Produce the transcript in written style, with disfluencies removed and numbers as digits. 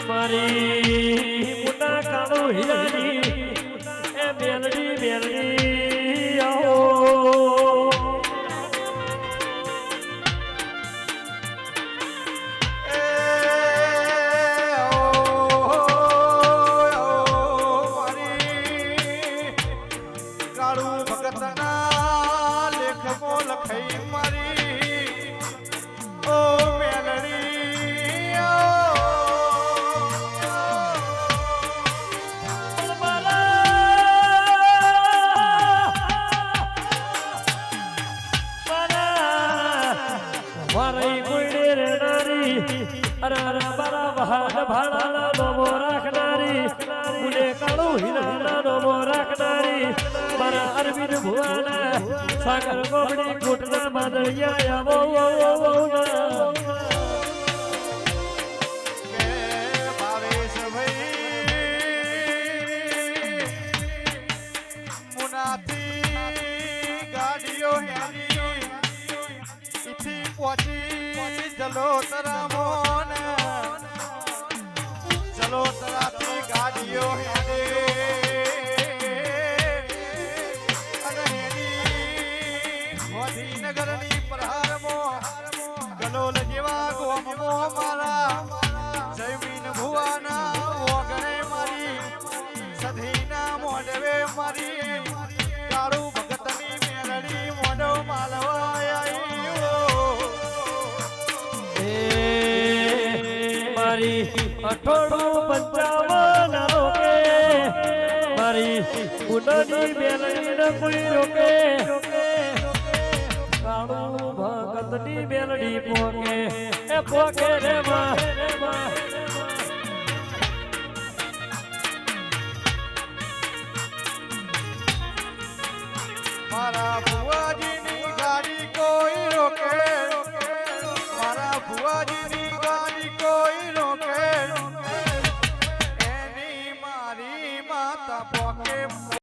મારી મોટા કાળો હીરાની એ મેલડી મેલડી આવો ભાડાના નોમો રાખનારી મુને કાળો હીરાના નોમો રાખનારી મારા અરવિંદ ભુવાના સાગર ગોબડી કોટના બાદળિયા આવો ભાવેશ ભાઈ મુનાથી ગાડીઓ હેરી પહોંચી જલો તરામોન જલોતરાથી ગાડીઓ હેડે અને હેડી ગાંધીનગરની પ્રહારમાં ગલોલ જેવા ગોમો મારા જમીન ભુવાના ઓગણે મારી સધીના મોઢવે મારી કાળુ ભગતની મેલડી મોઢો માલવા મારી 58 રોકે મારી ઉડની બેલડી ન કોઈ રોકે કાળુ ભગતની બેલડી પોકે એ પોકે રે મારા ભુવાજીની ગાડી કોઈ રોકે મારા ભુવાજીની